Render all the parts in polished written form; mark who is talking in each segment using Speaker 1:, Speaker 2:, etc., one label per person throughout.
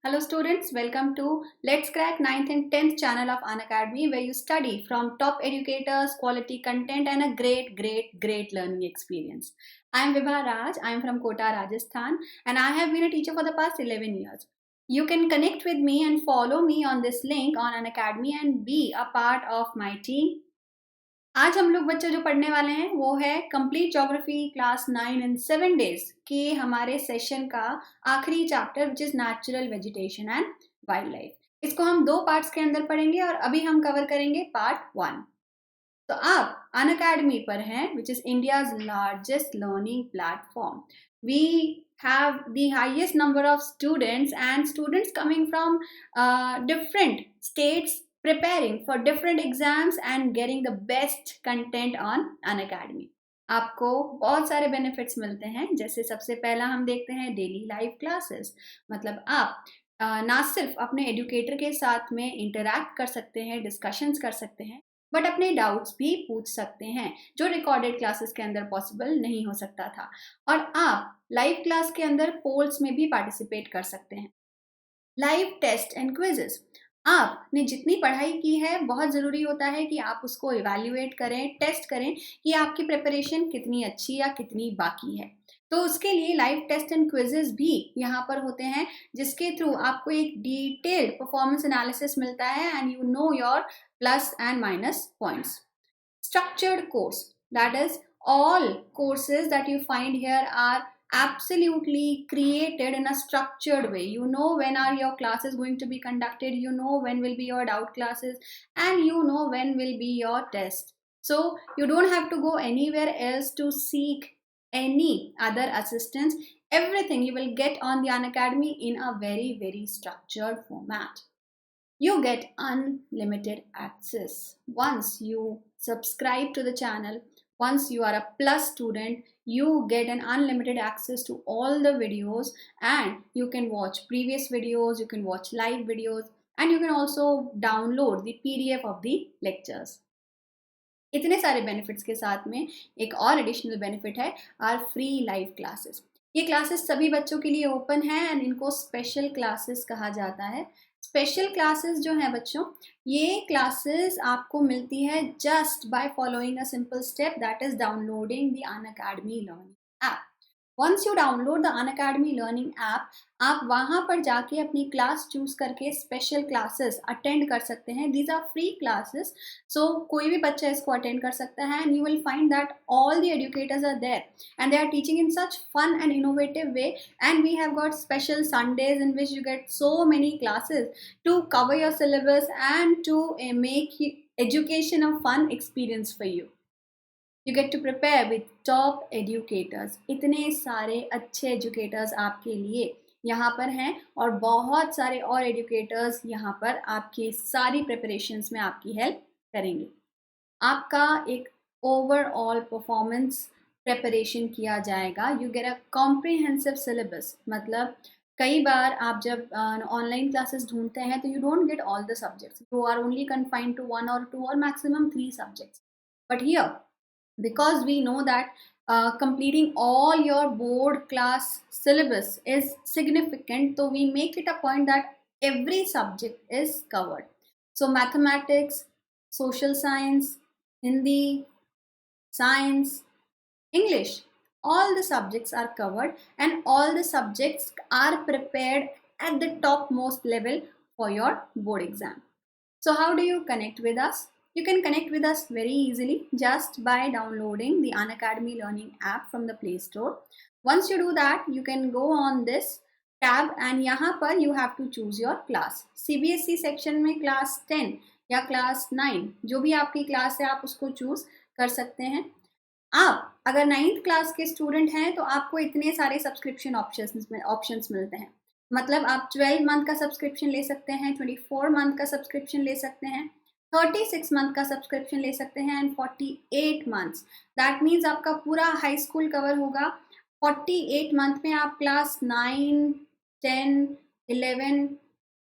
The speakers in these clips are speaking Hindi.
Speaker 1: Hello students, welcome to Let's Crack 9th and 10th channel of Unacademy, where you study from top educators, quality content and a great learning experience. I am Vibha Raj, I am from Kota, Rajasthan, and I have been a teacher for the past 11 years. You can connect with me and follow me on this link on Unacademy and be a part of my team. आज हम लोग बच्चे जो पढ़ने वाले हैं वो है कंप्लीट ज्योग्राफी क्लास 9 इन 7 डेज के हमारे सेशन का आखिरी chapter which is natural vegetation and wild life. इसको हम दो पार्ट्स के अंदर पढ़ेंगे और अभी हम कवर करेंगे पार्ट 1। तो आप अनअकैडमी पर हैं which is India's largest learning platform. We have the highest number of students and students coming from different states preparing for different exams and getting the best content on Unacademy। आपको बहुत सारे बेनिफिट्स मिलते हैं, जैसे सबसे पहला हम देखते हैं डेली लाइव क्लासेस। मतलब आप ना सिर्फ अपने एजुकेटर के साथ में इंटरैक्ट कर सकते हैं, डिस्कशंस कर सकते हैं, बट अपने डाउट्स भी पूछ सकते हैं जो रिकॉर्डेड क्लासेस के अंदर पॉसिबल नहीं हो सकता था। और आप लाइव क्लास के अंदर पोल्स में भी पार्टिसिपेट कर सकते हैं। लाइव टेस्ट एंड क्विजेस, आपने जितनी पढ़ाई की है बहुत ज़रूरी होता है कि आप उसको इवैल्यूएट करें, टेस्ट करें कि आपकी प्रिपरेशन कितनी अच्छी या कितनी बाकी है। तो उसके लिए लाइव टेस्ट एंड क्विजेस भी यहाँ पर होते हैं, जिसके थ्रू आपको एक डिटेल्ड परफॉर्मेंस एनालिसिस मिलता है and you know your plus and minus points. Structured course, that is all courses that you find here are absolutely created in a structured way. You know when are your classes going to be conducted, you know when will be your doubt classes, and you know when will be your test. So you don't have to go anywhere else to seek any other assistance. Everything you will get on the Unacademy in a very structured format. You get unlimited access once you subscribe to the channel. Once you are a plus student, you get an unlimited access to all the videos, and you can watch previous videos, you can watch live videos, and you can also download the PDF of the lectures. इतने सारे बेनिफिट्स के साथ में एक और एडिशनल बेनिफिट है आर फ्री लाइव क्लासेस। ये क्लासेस सभी बच्चों के लिए ओपन है एंड इनको स्पेशल क्लासेस कहा जाता है। स्पेशल क्लासेस जो हैं बच्चों, ये क्लासेस आपको मिलती है just by following a simple step, that is downloading the Unacademy learning app. Once you download the Unacademy learning app, आप वहाँ पर जाके अपनी क्लास चूज करके स्पेशल क्लासेस अटेंड कर सकते हैं। These are free classes, so कोई भी बच्चा इसको अटेंड कर सकता है and you will find that all the educators are there and they are teaching in such fun and innovative way, and we have got special Sundays in which you get so many classes to cover your syllabus and to make education a fun experience for you. You get to prepare with top educators. इतने सारे अच्छे एजुकेटर्स आपके लिए यहाँ पर हैं और बहुत सारे और एजुकेटर्स यहाँ पर आपकी सारी प्रिपरेशंस में आपकी हेल्प करेंगे। आपका एक ओवरऑल परफॉर्मेंस प्रिपरेशन किया जाएगा। You get a comprehensive syllabus. मतलब कई बार आप जब ऑनलाइन क्लासेस ढूंढते हैं तो you don't get all the subjects, you are only confined to 1 or 2 or maximum 3 subjects. But here, because we know that completing all your board class syllabus is significant, so we make it a point that every subject is covered. So mathematics, social science, Hindi, science, English, all the subjects are covered and all the subjects are prepared at the topmost level for your board exam. So how do you connect with us? You can connect with us very easily just by downloading the Unacademy Learning app from the Play Store. Once you do that, you can go on this tab and यहाँ पर you have to choose your class. CBSE section में class 10 या class 9 जो भी आपकी क्लास है आप उसको चूज कर सकते हैं। आप अगर 9th क्लास के स्टूडेंट हैं तो आपको इतने सारे सब्सक्रिप्शन ऑप्शंस मिलते हैं। मतलब आप 12 मंथ का सब्सक्रिप्शन ले सकते हैं, 24 मंथ का सब्सक्रिप्शन ले सकते हैं, 36 मंथ का सब्सक्रिप्शन ले सकते हैं एंड 48 मंथ्स। दैट मीन्स आपका पूरा हाई स्कूल कवर होगा। 48 मंथ में आप क्लास 9, 10, 11,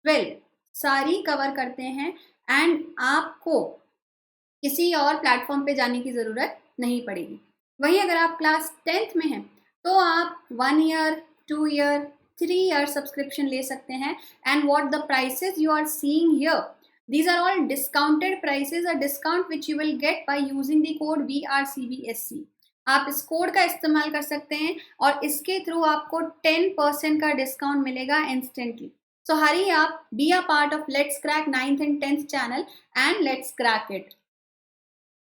Speaker 1: 12 सारी कवर करते हैं एंड आपको किसी और प्लेटफॉर्म पे जाने की ज़रूरत नहीं पड़ेगी। वहीं अगर आप क्लास 10th में हैं तो आप 1 ईयर, 2 ईयर, 3 ईयर सब्सक्रिप्शन ले सकते हैं. And what the prices you are seeing here, these are all discounted prices, a discount which you will get by using the code VRCBSC. आप इस कोड का इस्तेमाल कर सकते हैं और इसके थ्रू आपको 10% का डिस्काउंट मिलेगा इंस्टेंटली. सो हरी आप, be a part of let's crack 9th and 10th channel and let's crack it.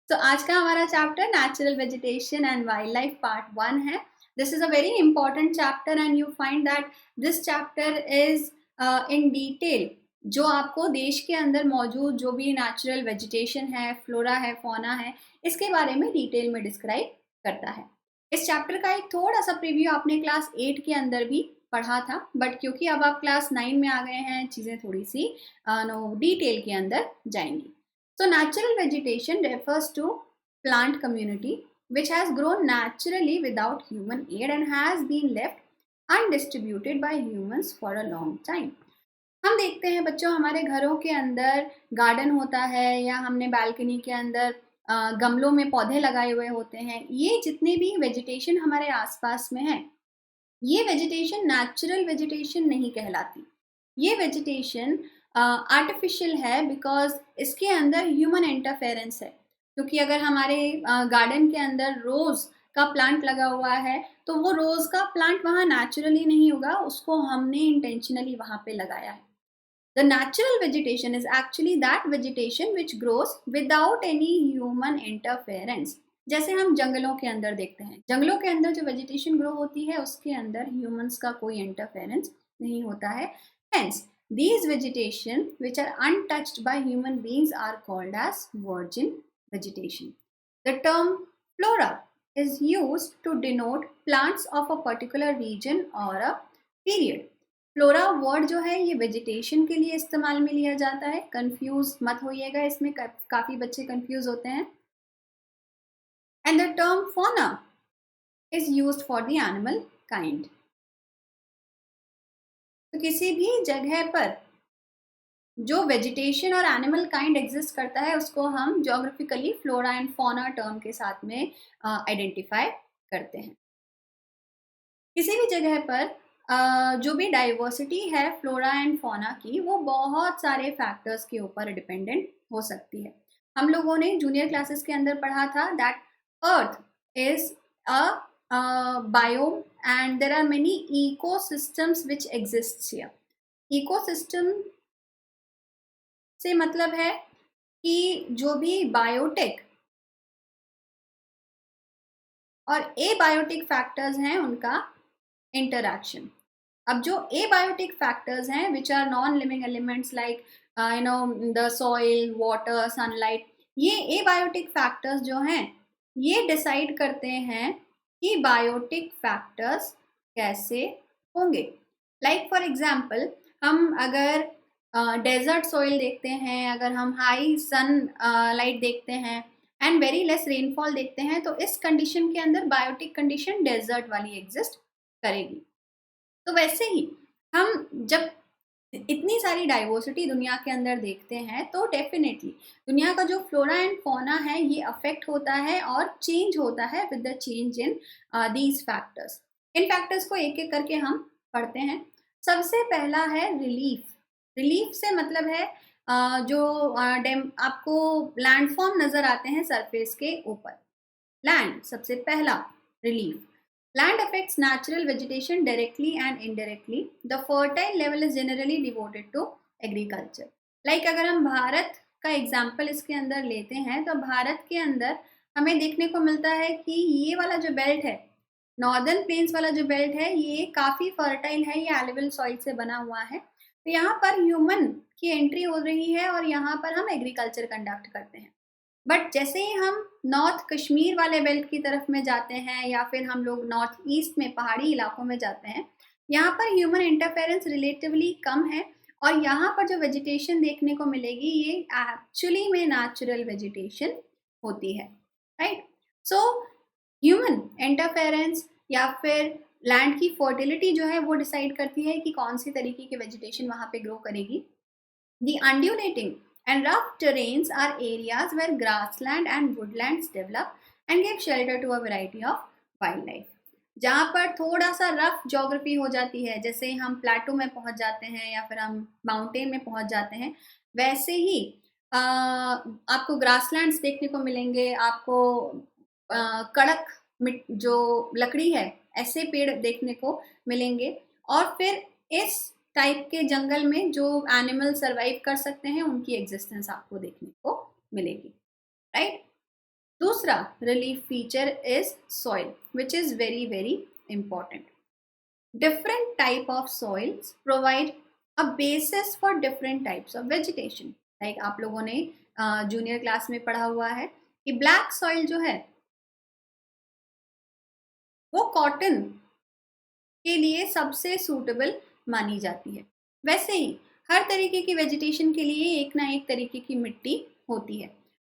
Speaker 1: तो आज का हमारा chapter natural vegetation and wild life part 1 है. This is a very important chapter and you find that this chapter is in detail जो आपको देश के अंदर मौजूद जो भी नेचुरल वेजिटेशन है, फ्लोरा है, फौना है, इसके बारे में डिटेल में डिस्क्राइब करता है. इस चैप्टर का एक थोड़ा सा प्रीव्यू आपने क्लास 8 के अंदर भी पढ़ा था, बट क्योंकि अब आप क्लास 9 में आ गए हैं, चीज़ें थोड़ी सी डिटेल के अंदर जाएंगी. So natural vegetation refers to plant community which has grown naturally without human aid and has been left undistributed by humans for a long time. हम देखते हैं बच्चों, हमारे घरों के अंदर गार्डन होता है या हमने बालकनी के अंदर गमलों में पौधे लगाए हुए होते हैं. ये जितने भी वेजिटेशन हमारे आसपास में है, ये वेजिटेशन नेचुरल वेजिटेशन नहीं कहलाती. ये वेजिटेशन आर्टिफिशियल है बिकॉज इसके अंदर ह्यूमन इंटरफेरेंस है. क्योंकि अगर हमारे गार्डन के अंदर रोज़ का प्लांट लगा हुआ है तो वो रोज़ का प्लांट वहाँ नेचुरली नहीं होगा, उसको हमने इंटेंशनली वहाँ पे लगाया है. The natural vegetation is actually that vegetation which grows without any human interference. जैसे हम जंगलों के अंदर देखते हैं, जंगलों के अंदर जो वेजिटेशन ग्रो होती है उसके अंदर ह्यूमंस का कोई इंटरफेरेंस नहीं होता है. Hence these vegetation which are untouched by human beings are called as virgin vegetation. The term flora is used to denote plants of a particular region or a period. Flora word जो है ये वेजिटेशन के लिए इस्तेमाल में लिया जाता है. कंफ्यूज मत होइएगा, इसमें काफ़ी बच्चे कंफ्यूज होते हैं. And the term fauna is used for the animal kind. तो किसी भी जगह पर जो वेजिटेशन और एनिमल काइंड एग्जिस्ट करता है उसको हम geographically flora and fauna term के साथ में आइडेंटिफाई करते हैं. किसी भी जगह पर जो भी डाइवर्सिटी है फ्लोरा एंड फौना की, वो बहुत सारे फैक्टर्स के ऊपर डिपेंडेंट हो सकती है. हम लोगों ने जूनियर क्लासेस के अंदर पढ़ा था that earth is a biome and there are many ecosystems which exists here. Ecosystem से मतलब है कि जो भी बायोटिक और एबायोटिक फैक्टर्स हैं उनका इंटरैक्शन. अब जो एबायोटिक फैक्टर्स हैं which are non living elements like the soil, water, sunlight, ये एबायोटिक फैक्टर्स जो हैं ये डिसाइड करते हैं कि बायोटिक फैक्टर्स कैसे होंगे. लाइक फॉर एग्जाम्पल, हम अगर डेजर्ट सॉइल देखते हैं, अगर हम हाई सन लाइट देखते हैं एंड वेरी लेस रेनफॉल देखते हैं, तो इस कंडीशन के अंदर बायोटिक कंडीशन डेजर्ट वाली एग्जिस्ट करेगी. तो वैसे ही हम जब इतनी सारी डाइवर्सिटी दुनिया के अंदर देखते हैं तो डेफिनेटली दुनिया का जो फ्लोरा एंड फौना है ये अफेक्ट होता है और चेंज होता है with the change in these factors. In factors को एक एक करके हम पढ़ते हैं. सबसे पहला है रिलीफ. रिलीफ से मतलब है जो आपको लैंडफॉर्म नज़र आते हैं सरफेस के ऊपर, लैंड सबसे पहला relief. Land affects natural vegetation directly and indirectly. The fertile level is generally devoted to agriculture. Like अगर हम भारत का एग्जाम्पल इसके अंदर लेते हैं तो भारत के अंदर हमें देखने को मिलता है कि ये वाला जो बेल्ट है, नॉर्दर्न प्लेन्स वाला जो बेल्ट है, ये काफ़ी फर्टाइल है, ये एल्युवियल सॉइल से बना हुआ है. तो यहाँ पर ह्यूमन की एंट्री हो रही है और यहाँ पर हम एग्रीकल्चर कंडक्ट करते हैं. बट जैसे ही हम नॉर्थ कश्मीर वाले बेल्ट की तरफ में जाते हैं या फिर हम लोग नॉर्थ ईस्ट में पहाड़ी इलाकों में जाते हैं, यहाँ पर ह्यूमन इंटरफेरेंस रिलेटिवली कम है और यहाँ पर जो वेजिटेशन देखने को मिलेगी ये एक्चुअली में नेचुरल वेजिटेशन होती है. राइट. सो ह्यूमन इंटरफेरेंस या फिर लैंड की फर्टिलिटी जो है वो डिसाइड करती है कि कौन सी तरीके की वेजिटेशन वहाँ पे ग्रो करेगी. The undulating and rough terrains are areas where grassland and woodlands develop and give shelter to a variety of wildlife. जहाँ पर थोड़ा सा रफ ज्योग्राफी हो जाती है, जैसे हम प्लेटो में पहुंच जाते हैं या फिर हम माउंटेन में पहुंच जाते हैं, वैसे ही आपको ग्रासलैंड्स देखने को मिलेंगे, आपको कड़क जो लकड़ी है ऐसे पेड़ देखने को मिलेंगे। और फिर इस टाइप के जंगल में जो एनिमल सरवाइव कर सकते हैं उनकी एग्जिस्टेंस आपको देखने को मिलेगी, राइट। दूसरा relief feature is soil which is very very important. Different type of soils provide a basis for different types of vegetation. Like आप लोगों ने जूनियर क्लास में पढ़ा हुआ है कि ब्लैक सॉइल जो है वो कॉटन के लिए सबसे सूटेबल मानी जाती है। वैसे ही हर तरीके की वेजिटेशन के लिए एक ना एक तरीके की मिट्टी होती है।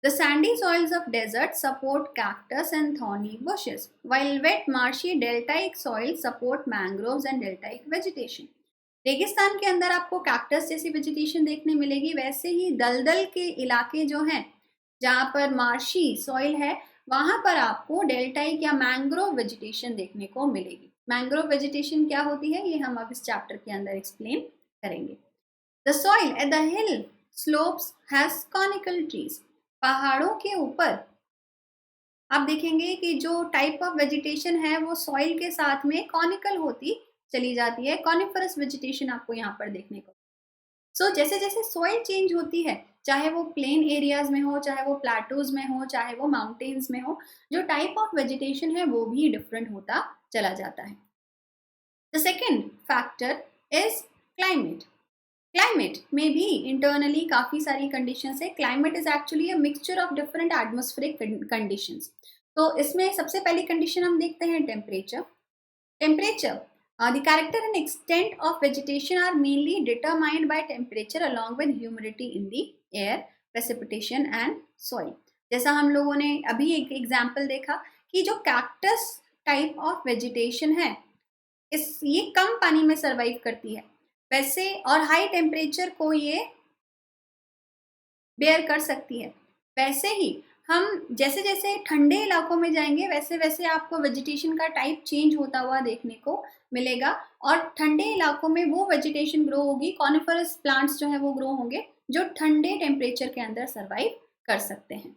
Speaker 1: The sandy soils of desert support cactus and thorny bushes, while wet marshy deltaic soils support mangroves and deltaic vegetation. रेगिस्तान के अंदर आपको कैक्टस जैसी वेजिटेशन देखने मिलेगी, वैसे ही दलदल के इलाके जो हैं जहाँ पर मार्शी सॉइल है वहां पर आपको डेल्टाइक या मैंग्रोव वेजिटेशन देखने को मिलेगी। मैंग्रोव वेजिटेशन क्या होती है ये हम अब इस चैप्टर के अंदर एक्सप्लेन करेंगे। The soil at the hill slopes has conical trees. पहाड़ों के ऊपर आप देखेंगे कि जो टाइप ऑफ वेजिटेशन है वो सॉइल के साथ में कॉनिकल होती चली जाती है। कॉनिफरस वेजिटेशन आपको यहाँ पर देखने को। सो जैसे जैसे सॉइल चेंज होती है, चाहे वो प्लेन एरियाज में हो, चाहे वो प्लेटोज में हो, चाहे वो माउंटेन्स में हो, जो टाइप ऑफ वेजिटेशन है वो भी डिफरेंट होता चला जाता है। The second factor is climate. Climate में भी इंटरनली काफी सारी कंडीशंस है। Climate is actually a mixture of different atmospheric conditions. तो इसमें सबसे पहली कंडीशन हम देखते हैं temperature. Temperature. The character and extent of vegetation are mainly determined by temperature along with humidity in the air, precipitation and soil. जैसा हम लोगों ने अभी एक एग्जाम्पल देखा कि जो कैक्टस टाइप ऑफ वेजिटेशन है ये कम पानी में सरवाइव करती है, वैसे और हाई टेम्परेचर को ये बेयर कर सकती है। वैसे ही हम जैसे जैसे ठंडे इलाकों में जाएंगे वैसे वैसे आपको वेजिटेशन का टाइप चेंज होता हुआ देखने को मिलेगा, और ठंडे इलाकों में वो वेजिटेशन ग्रो होगी, कॉनिफरस प्लांट्स जो है वो ग्रो होंगे जो ठंडे टेम्परेचर के अंदर सरवाइव कर सकते हैं।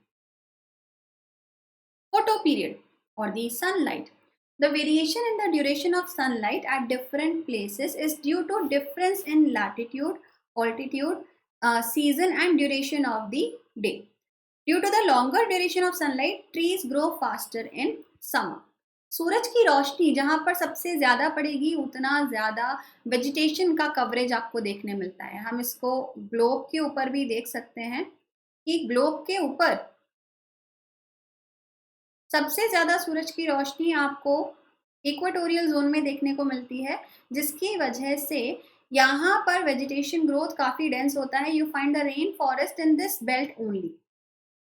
Speaker 1: Photo period or the sunlight. The variation in the duration of sunlight at different places is due to difference in latitude, altitude, season and duration of the day. Due to the longer duration of sunlight, trees grow faster in summer. सूरज की रोशनी जहाँ पर सबसे ज़्यादा पड़ेगी उतना ज़्यादा वेजिटेशन का कवरेज आपको देखने मिलता है। हम इसको ग्लोब के ऊपर भी देख सकते हैं कि ग्लोब के ऊपर सबसे ज़्यादा सूरज की रोशनी आपको इक्वेटोरियल जोन में देखने को मिलती है, जिसकी वजह से यहाँ पर वेजिटेशन ग्रोथ काफ़ी डेंस होता है। You find the rain forest in this belt only.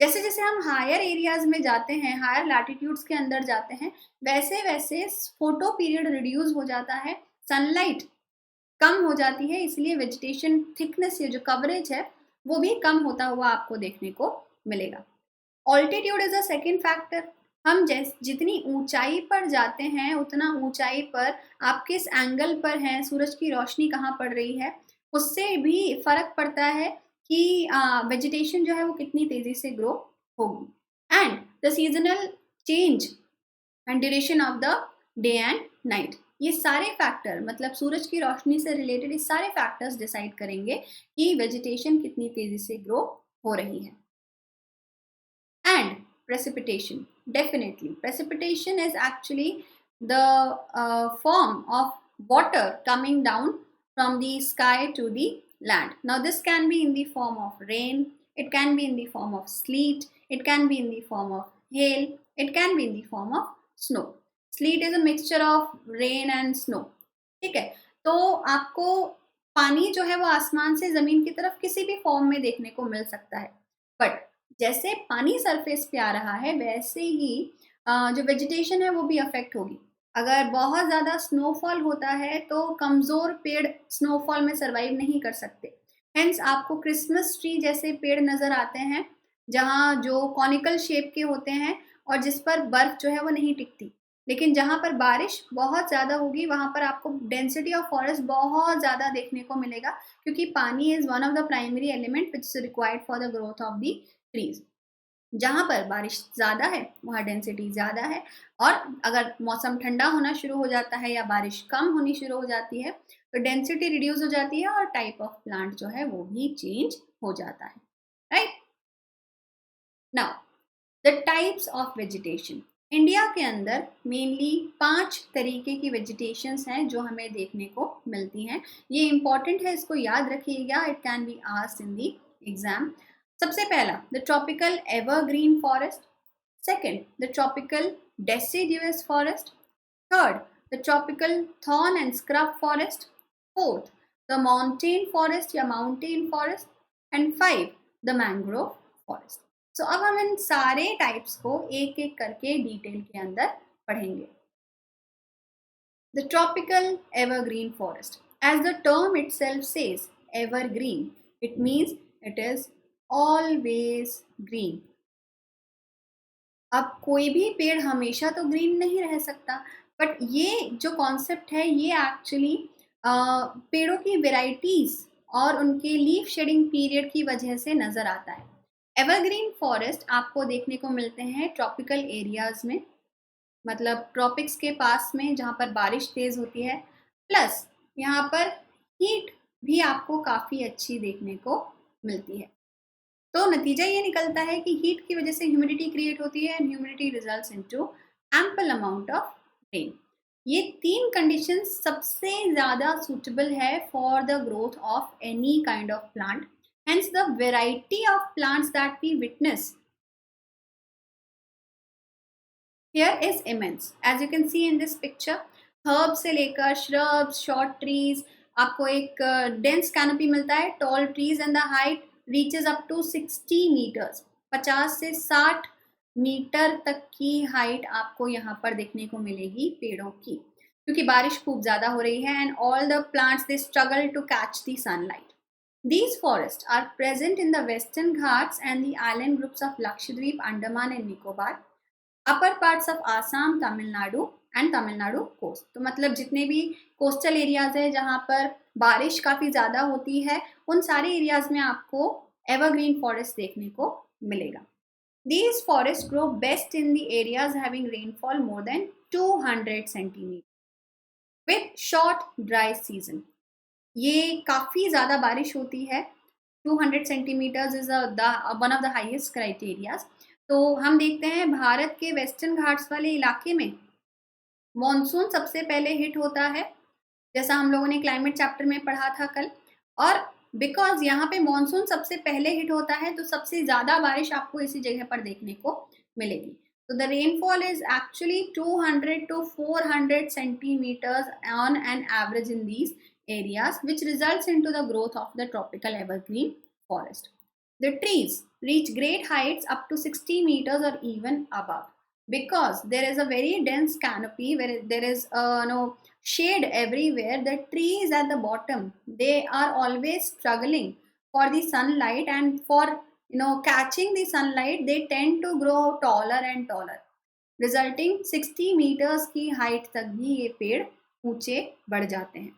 Speaker 1: जैसे जैसे हम हायर एरियाज में जाते हैं, हायर लैटिट्यूड्स के अंदर जाते हैं, वैसे वैसे फोटो पीरियड रिड्यूस हो जाता है, सनलाइट कम हो जाती है, इसलिए वेजिटेशन थिकनेस, ये जो कवरेज है वो भी कम होता हुआ आपको देखने को मिलेगा। Altitude is a second factor. हम जितनी ऊंचाई पर जाते हैं उतना ऊंचाई पर आप किस एंगल पर हैं, सूरज की रोशनी कहाँ पड़ रही है, उससे भी फर्क पड़ता है कि वेजिटेशन जो है वो कितनी तेजी से ग्रो होगी। And the seasonal change and duration of the day and night, ये सारे फैक्टर मतलब सूरज की रोशनी से रिलेटेड ये सारे फैक्टर्स डिसाइड करेंगे कि वेजिटेशन कितनी तेजी से ग्रो हो रही है। And precipitation, definitely precipitation is actually the form of water coming down from the sky to the land. Now this can be in the form of rain, it can be in the form of sleet, it can be in the form of hail, it can be in the form of snow. Sleet is a mixture of rain and snow. ठीक है, तो आपको पानी जो है वो आसमान से जमीन की तरफ किसी भी फॉर्म में देखने को मिल सकता है, बट जैसे पानी सरफेस पे आ रहा है वैसे ही जो वेजिटेशन है वो भी अफेक्ट होगी। अगर बहुत ज़्यादा स्नोफॉल होता है तो कमज़ोर पेड़ स्नोफॉल में सरवाइव नहीं कर सकते। हेंस आपको क्रिसमस ट्री जैसे पेड़ नज़र आते हैं जहाँ जो कॉनिकल शेप के होते हैं और जिस पर बर्फ़ जो है वो नहीं टिकती। लेकिन जहाँ पर बारिश बहुत ज़्यादा होगी वहाँ पर आपको डेंसिटी ऑफ फॉरेस्ट बहुत ज़्यादा देखने को मिलेगा, क्योंकि पानी is one of the primary element which is required for the growth of the trees. जहाँ पर बारिश ज़्यादा है वहाँ डेंसिटी ज़्यादा है, और अगर मौसम ठंडा होना शुरू हो जाता है या बारिश कम होनी शुरू हो जाती है तो डेंसिटी रिड्यूस हो जाती है और टाइप ऑफ प्लांट जो है वो भी चेंज हो जाता है, right. Now the types of vegetation. India के अंदर मेनली 5 तरीके की वेजिटेशंस हैं जो हमें देखने को मिलती हैं। ये इंपॉर्टेंट है, इसको याद रखिएगा, it can be asked in the exam. सबसे पहला the tropical evergreen forest, second the tropical deciduous forest, third the tropical thorn and scrub forest, fourth the mountain forest या mountain forest, and five the mangrove forest। सो अब हम इन सारे टाइप्स को एक एक करके डिटेल के अंदर पढ़ेंगे। The tropical evergreen forest, as the term itself says evergreen, it means it is always green। अब कोई भी पेड़ हमेशा तो ग्रीन नहीं रह सकता, बट ये जो कॉन्सेप्ट है ये एक्चुअली पेड़ों की वेराइटीज और उनके लीफ शेडिंग पीरियड की वजह से नज़र आता है। एवरग्रीन फॉरेस्ट आपको देखने को मिलते हैं ट्रॉपिकल एरियाज में, मतलब ट्रॉपिक्स के पास में जहाँ पर बारिश तेज़ होती है, प्लस यहाँ पर हीट भी आपको काफ़ी अच्छी देखने को मिलती है। तो नतीजा ये निकलता है कि हीट की वजह से ह्यूमिडिटी क्रिएट होती है and humidity results into ample amount of rain. ये 3 कंडीशन सबसे ज़्यादा सूटेबल है for the growth of any kind of plant, hence the variety of plants that we witness here is immense, as you can see in this picture. Herb से लेकर श्रब्स, शॉर्ट ट्रीज, आपको एक डेंस कैनोपी मिलता है, tall trees and the height reaches up to 60 metres, 50 से 60 मीटर तक की हाइट आपको यहाँ पर देखने को मिलेगी पेड़ों की, क्योंकि बारिश खूब ज़्यादा हो रही है and all the plants they struggle to catch the sunlight. These forests are present in the Western Ghats and the island groups of Lakshadweep, Andaman and Nicobar, upper parts of Assam, Tamil Nadu and Tamil Nadu coast. तो मतलब जितने भी कोस्टल एरियाज है जहाँ पर बारिश काफ़ी ज़्यादा होती है उन सारे एरियाज में आपको एवरग्रीन फॉरेस्ट देखने को मिलेगा। These forests grow best in the areas having rainfall more than 200 centimeters with short dry season। ये काफ़ी ज़्यादा बारिश होती है, 200 centimetres is one of the highest criterias. तो हम देखते हैं भारत के वेस्टर्न घाट्स वाले इलाके में मॉनसून सबसे पहले हिट होता है, जैसा हम लोगों ने क्लाइमेट चैप्टर में पढ़ा था कल। और बिकॉज यहाँ पे मॉनसून सबसे पहले हिट होता है तो सबसे ज़्यादा बारिश आपको इसी जगह पर देखने को मिलेगी। तो the rainfall is actually 200 to 400 centimeters on an average in these areas, which results into the growth of the tropical evergreen forest. The trees reach great heights up to 60 meters or even above, because there is a very dense canopy where there is no shade everywhere. The trees at the bottom, they are always struggling for the sunlight, and for catching the sunlight they tend to grow taller and taller, resulting 60 meters की हाइट तक भी ये पेड़ ऊंचे बढ़ जाते हैं।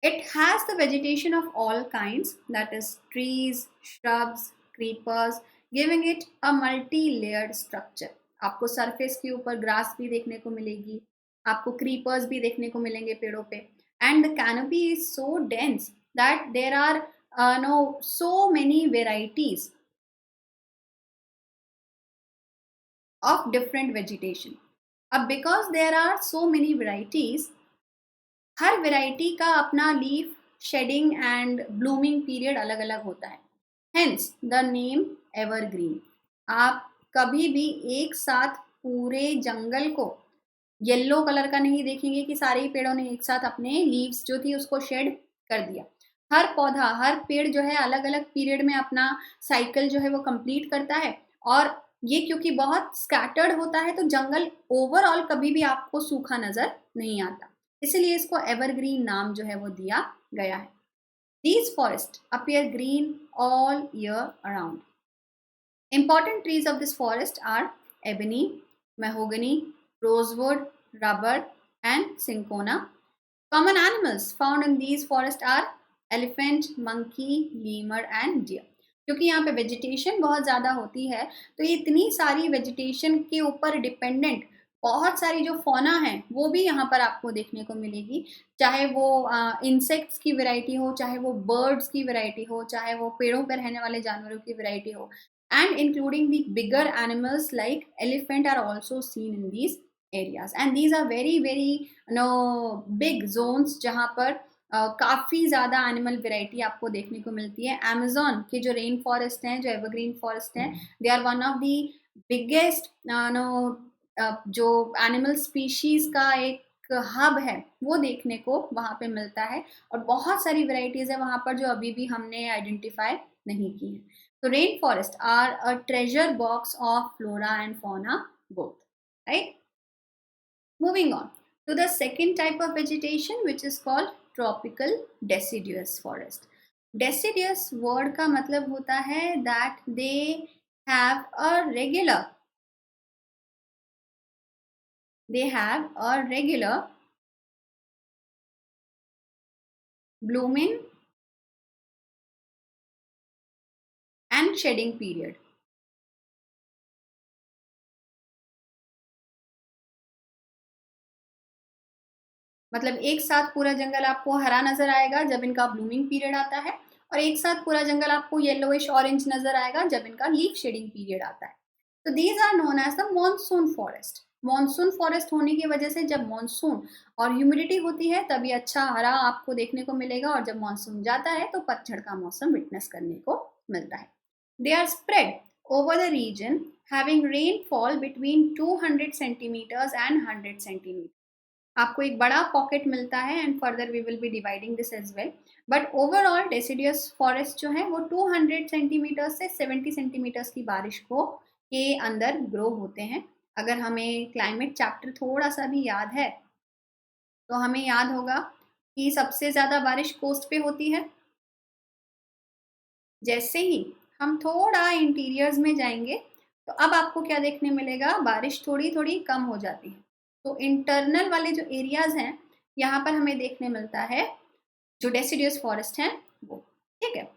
Speaker 1: It has the vegetation of all kinds, that is trees, shrubs, creepers, giving it a multi-layered structure। आपको सरफेस के ऊपर ग्रास भी देखने को मिलेगी, आपको क्रीपर्स भी देखने को मिलेंगे पेड़ों पे, and the canopy is so dense that there are so many varieties of different vegetation। अब because there are so many varieties, हर वेराइटी का अपना leaf shedding and blooming period अलग अलग होता है, हेंस द नेम एवरग्रीन। आप कभी भी एक साथ पूरे जंगल को येलो कलर का नहीं देखेंगे कि सारे ही पेड़ों ने एक साथ अपने लीव्स जो थी उसको शेड कर दिया। हर पौधा, हर पेड़ जो है अलग अलग पीरियड में अपना साइकिल जो है वो कंप्लीट करता है, और ये क्योंकि बहुत स्कैटर्ड होता है तो जंगल ओवरऑल कभी भी आपको सूखा नजर नहीं आता, इसलिए इसको एवरग्रीन नाम जो है वो दिया गया है। These forests appear green all year around. Important trees of this forest are ebony, mahogany, rosewood, rubber, and cinchona. Common animals found in these forests are elephant, monkey, lemur and deer. क्योंकि यहाँ पे वेजिटेशन बहुत ज़्यादा होती है, तो ये इतनी सारी वेजिटेशन के ऊपर डिपेंडेंट बहुत सारी जो फौना है वो भी यहाँ पर आपको देखने को मिलेगी। चाहे वो इंसेक्ट्स की वैरायटी हो, चाहे वो बर्ड्स की वैरायटी हो, चाहे वो पेड़ों पर रहने वाले जानवरों की वैरायटी हो, and including the bigger animals like elephant are also seen in these areas. And these are very big zones जहाँ पर काफ़ी ज़्यादा एनिमल वैरायटी आपको देखने को मिलती है। अमेज़न के जो रेन फॉरेस्ट हैं, जो एवरग्रीन फॉरेस्ट हैं, they are one of the biggest जो एनिमल स्पीशीज़ का एक हब है, वो देखने को वहाँ पे मिलता है। और बहुत सारी वैरायटीज़ है वहाँ पर जो अभी भी हमने आइडेंटिफाई नहीं की है। So rainforests are a treasure box of flora and fauna both, right? Moving on to the second type of vegetation, which is called tropical deciduous forest. Deciduous word का मतलब होता है that they have a regular blooming and shedding period. मतलब एक साथ पूरा जंगल आपको हरा नजर आएगा जब इनका ब्लूमिंग पीरियड आता है, और एक साथ पूरा जंगल आपको येलोइश ऑरेंज नजर आएगा जब इनका लीफ शेडिंग पीरियड आता है। तो these are known as the monsoon forest. Monsoon forest होने की वजह से जब मॉनसून और ह्यूमिडिटी होती है तभी अच्छा हरा आपको देखने को मिलेगा, और जब मॉनसून जाता है तो पतझड़ का मौसम विटनेस करने को मिलता है। They are spread over the region having rainfall between 200 centimetres and 100 centimetre. आपको एक बड़ा पॉकेट मिलता है, and further we will be dividing this as well. But overall deciduous forest जो है वो 200 सेंटीमीटर से 70 सेंटीमीटर्स की बारिश को के अंदर ग्रो होते हैं। अगर हमें क्लाइमेट चैप्टर थोड़ा सा भी याद है तो हमें याद होगा कि सबसे ज़्यादा बारिश कोस्ट पे होती है। जैसे ही हम थोड़ा इंटीरियर्स में जाएंगे तो अब आपको क्या देखने मिलेगा, बारिश थोड़ी थोड़ी कम हो जाती है। तो इंटरनल वाले जो एरियाज हैं यहाँ पर हमें देखने मिलता है जो डेसिडियस फॉरेस्ट हैं वो, ठीक है।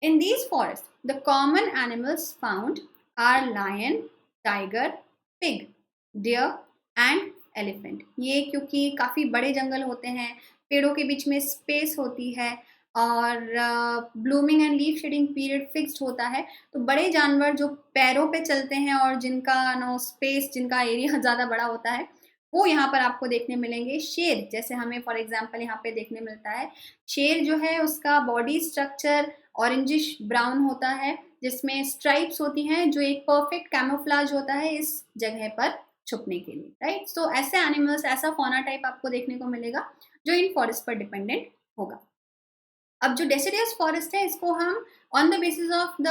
Speaker 1: In these forest the common animals found are lion, tiger, pig, deer and elephant. ये क्योंकि काफ़ी बड़े जंगल होते हैं, पेड़ों के बीच में स्पेस होती है, और blooming and leaf shedding period fixed होता है, तो बड़े जानवर जो पैरों पे चलते हैं और जिनका स्पेस, जिनका एरिया ज़्यादा बड़ा होता है, वो यहाँ पर आपको देखने मिलेंगे। शेर जैसे हमें फॉर एग्जांपल यहाँ पे देखने मिलता है। शेर जो है उसका बॉडी स्ट्रक्चर ऑरेंजिश ब्राउन होता है जिसमें स्ट्राइप्स होती हैं, जो एक परफेक्ट कैमोफ्लाज होता है इस जगह पर छुपने के लिए, राइट। सो ऐसे एनिमल्स, ऐसा फौना टाइप आपको देखने को मिलेगा जो इन फॉरेस्ट पर डिपेंडेंट होगा। अब जो डेसिडियस फॉरेस्ट है इसको हम on the basis of the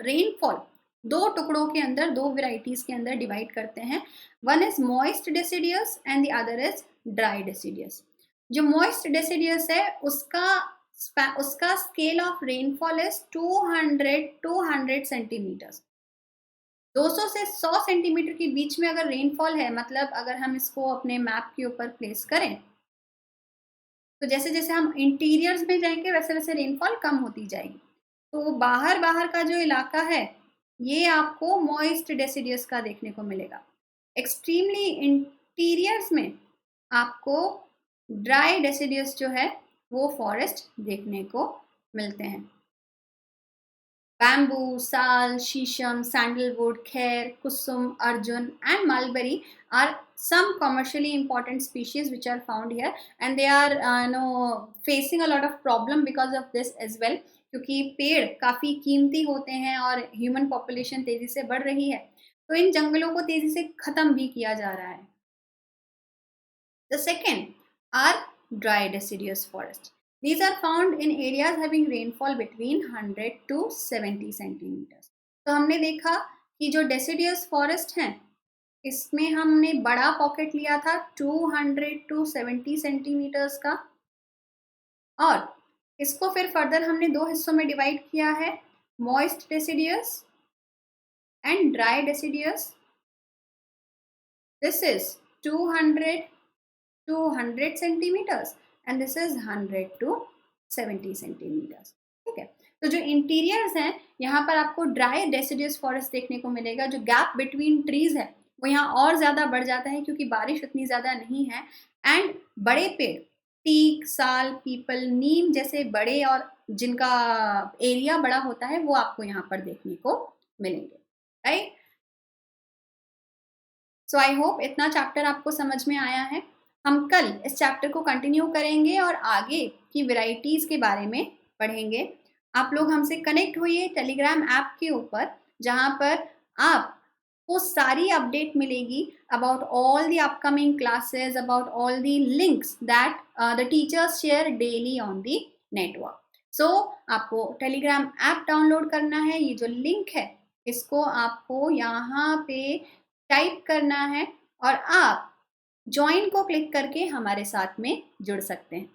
Speaker 1: rainfall दो टुकड़ों के अंदर, दो वेराइटीज के अंदर डिवाइड करते हैं। One is moist deciduous and the other is dry deciduous. जो मॉइस्ट डेसिडियस है उसका scale of rainfall is 200 centimetres. 200 से 100 सेंटीमीटर के बीच में अगर रेनफॉल है, मतलब अगर हम इसको अपने मैप के ऊपर प्लेस करें तो जैसे जैसे हम इंटीरियर्स में जाएंगे वैसे वैसे रेनफॉल कम होती जाएगी। तो बाहर बाहर का जो इलाका है ये आपको मॉइस्ट डेसिडियस का देखने को मिलेगा। एक्सट्रीमली इंटीरियर्स में आपको ड्राई डेसिडियस जो है वो फॉरेस्ट देखने को मिलते हैं। Bamboo, sal, shisham, sandalwood, khair, kusum, arjun and mulberry are some commercially important species which are found here, and they are facing a lot of problem because of this as well, क्योंकि पेड़ काफ़ी कीमती होते हैं और ह्यूमन पॉपुलेशन तेज़ी से बढ़ रही है, तो इन जंगलों को तेज़ी से ख़त्म भी किया जा रहा है। The second are dry deciduous forest. These are found in areas having rainfall between 100 to 70 centimetres. तो हमने देखा कि जो डेसिडियस फॉरेस्ट हैं इसमें हमने बड़ा पॉकेट लिया था 200 टू 70 सेंटीमीटर्स का, और इसको फिर फर्दर हमने दो हिस्सों में डिवाइड किया है, moist deciduous and dry deciduous, this is 200 to 100 centimeters and this is 100 to 70 centimeters. ठीक है, तो जो इंटीरियर्स हैं यहाँ पर आपको ड्राई डेसिडियस फॉरेस्ट देखने को मिलेगा. जो गैप बिटवीन ट्रीज है वो यहाँ और ज़्यादा बढ़ जाता है क्योंकि बारिश उतनी ज़्यादा नहीं है. एंड बड़े पेड़, टीक, साल, पीपल, नीम जैसे बड़े और जिनका एरिया बड़ा होता है वो आपको यहाँ पर देखने को मिलेंगे. राइट, सो आई होप इतना चैप्टर आपको समझ में आया है. हम कल इस चैप्टर को कंटिन्यू करेंगे और आगे की वेराइटीज के बारे में पढ़ेंगे. आप लोग हमसे कनेक्ट होइए टेलीग्राम ऐप के ऊपर, जहां पर आपको सारी अपडेट मिलेगी about all the upcoming classes, about all the links that the teachers share daily on the network. So आपको टेलीग्राम ऐप डाउनलोड करना है. ये जो लिंक है इसको आपको यहाँ पे टाइप करना है और आप ज्वाइन को क्लिक करके हमारे साथ में जुड़ सकते हैं.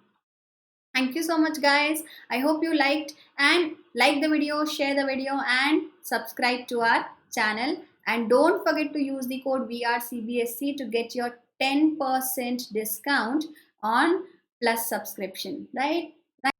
Speaker 1: Thank you so much guys. I hope you liked and like the video, share the video and subscribe to our channel. And don't forget to use the code VRCBSC to get your 10% discount on Plus subscription, right?